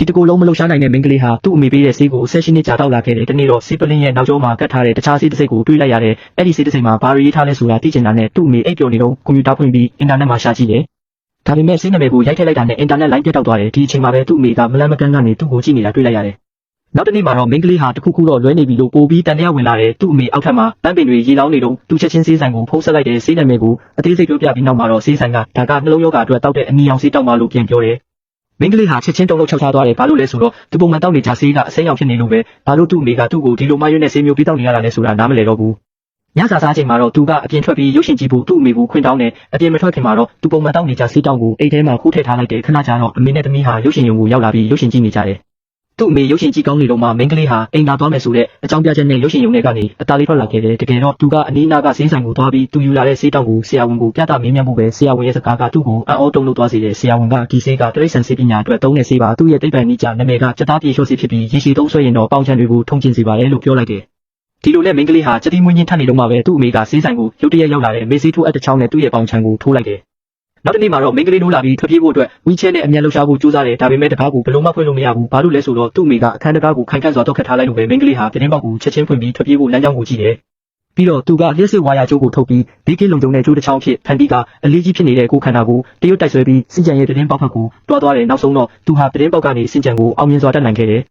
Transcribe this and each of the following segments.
ဒီတကူလုံးမလှုပ်ရှားနိုင်တဲ့မိန်းကလေးဟာသူ့အမေပေးတဲ့ဆေးကိုဆက်ရှိနှစ်ကြာတောက်လာခဲ့တယ်တနေ့တော့ဆေးပလင်းရဲ့နောက်ကျောမှာကတ်ထားတဲ့တခြားဆေးတစ်စိတ်ကိုတွေးလိုက်ရတယ်အဲ့ဒီဆေးတစ်စိတ်မှာဘာရေးထားလဲဆိုတာသိချင်တာနဲ့သူ့အမေအိပ်ပျော်နေတော့ကွန်ပျူတာဖွင့်ပြီးအင်တာနက်မှာရှာကြည့်တယ်ဒါပေမဲ့ဆေးနာမည်ကိုရိုက်ထည့်လိုက်တာနဲ့အင်တာနက်လိုင်းပြတ်တောက်သွားတယ်ဒီအချိန်မှာပဲသူ့အမေကမလန့်မကန်းကနေသူ့ကိုကြည့်နေတာတွေ့လိုက်ရတယ်နောက်တနေ့မှာတော့မိန်းကလေးဟာတခုခုတော့လွဲနေပြီလို့ပိုပြီးတန်တရားဝင်လာတယ်သူ့အမေအောက်ထပ်မှာပန်းပင်တွေရေလောင်းနေတော့သူချက်ချင်းဆေးဆိုင်ကိုဖုံးဆက်လိုက်တဲ့ဆေးနာမည်ကိုအသေးစိတ်ပြောပြပြီးနောက်မှာတော့ဆေးဆိုင်ကဒါကနှလုံးရောဂါအတွက်တောက်တဲ့အနီရောင်ဆေးတောက်မှလို့ပြန်ပြောတယ်မိန်းကလေးဟာချက်ချင်းတုံးလုံးချောက်ချသွားတယ်ဘာလို့လဲဆိုတော့သူပုံမှန်တောက်နေကြဆေးကအစိမ်းရောင်ဖြစ်နေလို့ပဲဘာလို့သူ့အမေကသူ့ကိုဒီလိုမှရွေးနဲ့ဆေးမျိုးပြီးတောက်နေရတာလဲဆိုတာနားမလည်တော့ဘူးညစာစားချိန်မှာတော့သူကအပြင်ထွက်ပြီးရုပ်ရှင်ကြည့်ဖို့သူ့အမေကိုခွင့်တောင်းတယ်အပြင်မထွက်ခင်မှာတော့သူပုံမှန်တောက်နေကြဆေးတောက်ကိုအိတ်ထဲမှာခိုးထည့်ထားလိုက်တယ်ခဏကြာတော့အမေနဲ့သမီးဟာရုပ်ရှင်ရုံကိုရောက်လာပြီးရုပ်ရှင်ကြည့်နေကြတယ်သူ့အမေရုပ်ရှင်ကြည့်ကောင်းနေတော့မှမိန်းကလေးဟာအိမ်လာသွားမယ်ဆိုတဲ့အကြောင်းပြချက်နဲ့ရုပ်ရှင်ရုံထဲကနေအသားလေးထွက်လာခဲ့တယ်တကယ်တော့သူကအနီးနားကဆေးဆိုင်ကိုသွားပြီးသူယူလာတဲ့ဆေးတောက်ကိုဆရာဝန်ကိုပြသမင်းမြတ်ဖို့ပဲဆရာဝန်ရဲ့စကားကသူ့ကိုအံ့ဩတုန်လှုပ်သွားစေတယ်ဆရာဝန်ကဒီဆေးကတရိတ်ဆန်ဆေးပညာအတွက်သုံးတဲ့ဆေးပါသူ့ရဲ့သိပ္ပံနည်းကျနာမည်ကစက်သားပြေလျှော့ဆေးဖြစ်ပြီးရေရှည်သုံးဆွဲရင်တော့ပေါင်ချန်တွေကိုထုံကျင်စေပါတယ်လို့ပြောလိုက်တယ်ဒီလိုနဲ့မိန်းကလေးဟာစတိမွေးညင်းထပ်နေတော့မှပဲသူ့အမေကဆေးဆိုင်ကိုရုတ်တရက်ရောက်လာတဲ့မေးဆေးထိုးအပ်တစ်ချောင်းနဲ့သူ့ရဲ့ပေါင်ချန်ကိုထိုးလိုက်တယ်နောက်တစ်နေ့မှာတော့မိန်းကလေးနိုးလာပြီးထွက်ပြေးဖို့အတွက်ဝီချဲနဲ့အမြန်လှုပ်ရှားဖို့ကြိုးစားတယ်ဒါပေမဲ့တကားကိုဘယ်လိုမှဖွင့်လို့မရဘူးဘာလို့လဲဆိုတော့သူ့အမေကအခန်းတကားကိုခိုင်ခန့်စွာတော့ခတ်ထားလိုက်လို့ပဲမိန်းကလေးဟာပြတင်းပေါက်ကိုချက်ချင်းဖွင့်ပြီးထွက်ပြေးဖို့လမ်းကြောင်းကိုကြည့်တယ်ပြီးတော့သူကလျှက်စစ်ဝါယာကျိုးကိုထုတ်ပြီးဘေးကင်းလုံခြုံတဲ့ကျိုးတစ်ချောင်းဖြစ်ဖန်တီးကအလေးကြီးဖြစ်နေတဲ့ကိုခန္ဓာကိုတရုတ်တိုက်ဆွဲပြီးစင်ကြံရဲ့ပြတင်းပေါက်ဖက်ကိုတွားသွားတယ်နောက်ဆုံးတော့သူဟာပြတင်းပေါက်ကနေစင်ကြံကိုအောင်မြင်စွာတက်နိုင်ခဲ့တယ်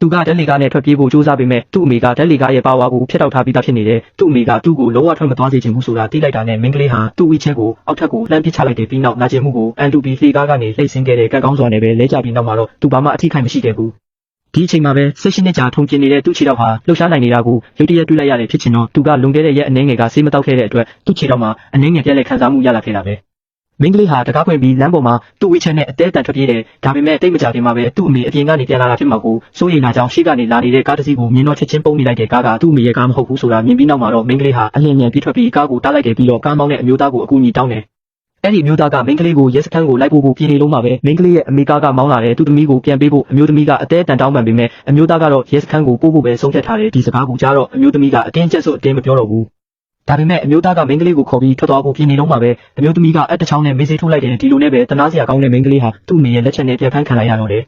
သူကဓာတ်လေကားနဲ့ထွက်ပြေးဖို့ကြိုးစားပေမဲ့သူ့အမေကဓာတ်လေကားရဲ့ပါဝါကိုဖျက်တောက်ထားပြီးသားဖြစ်နေတယ်။သူ့အမေကသူ့ကိုလုံးဝထွက်မသွားစေချင်ဘူးဆိုတာသိလိုက်တာနဲ့မိန်းကလေးဟာသူ့ဝီချဲကိုအောက်ထပ်ကိုလှမ်းပစ်ချလိုက်တယ်ပြီးနောက်နာကျင်မှုကိုအန်တူပီလေကားကနေလှိမ့်ဆင်းခဲ့တဲ့ကတ်ကောင်းစွာနဲ့ပဲလဲကျပြီးနောက်မှာတော့သူဘာမှအထိခိုက်မရှိခဲ့ဘူး။ဒီအချိန်မှာပဲဆက်ရှိနှစ်ကြာထုံကျင်နေတဲ့သူ့ခြေထောက်ဟာလှုပ်ရှားနိုင်နေတာကိုရုတ်တရက်တွေ့လိုက်ရတဲ့ဖြစ်ချင်တော့သူကလွန်ခဲ့တဲ့ရက်အနည်းငယ်ကဆေးမတောက်ခဲ့တဲ့အတွက်သူ့ခြေထောက်မှာအနည်းငယ်ပြက်လက်ခံစားမှုရလာခဲ့တာပဲ။မိန်းကလေးဟာတကားဖွင့်ပြီးလမ်းပေါ်မှာသူ့ဝီချဲနဲ့အသေးအတန်ထွက်ပြေးတယ်ဒါပေမဲ့တိတ်မကြခင်မှာပဲသူ့အမေအပြင်ကနေပြန်လာတာဖြစ်မှာကိုစိုးရိမ်လာကြောင်းရှေ့ကနေလာနေတဲ့ကားတစ်စီးကိုမြင်တော့ချက်ချင်းပုံနေလိုက်တဲ့ကားကသူ့အမေရဲ့ကားမဟုတ်ဘူးဆိုတာမြင်ပြီးနောက်မှာတော့မိန်းကလေးဟာအလင်းမြန်ပြေးထွက်ပြီးကားကိုတားလိုက်တယ်ပြီးတော့ကားမောင်းတဲ့အမျိုးသားကိုအကူအညီတောင်းတယ်အဲ့ဒီအမျိုးသားကမိန်းကလေးကိုရဲစခန်းကိုလိုက်ပို့ဖို့ပြည်နေလုံးမှာပဲမိန်းကလေးရဲ့အမေကားကမောင်းလာတယ်သူ့သမီးကိုပြန်ပေးဖို့အမျိုးသမီးကအသေးအတန်တောင်းပန်ပေမဲ့အမျိုးသားကတော့ရဲစခန်းကိုပို့ဖို့ပဲဆုံးဖြတ်ထားတယ်ဒီစကားကိုကြားတော့အမျိုးသမီးကအတင်းကျပ်ဆို့အတင်းမပြောတော့ဘူးဒါပေမဲ့အမျိုးသားကမိန်းကလေးကိုခေါ်ပြီးထွက်သွားဖို့ပြင်နေတော့မှပဲအမျိုးသမီးကအက်တချောင်းနဲ့မေးစေးထိုးလိုက်တယ်ဒီလိုနဲ့ပဲတနာစရာကောင်းတဲ့မိန်းကလေးဟာသူ့အမေရဲ့လက်ချက်နဲ့ပြန်ဖမ်းခံလိုက်ရတော့တယ်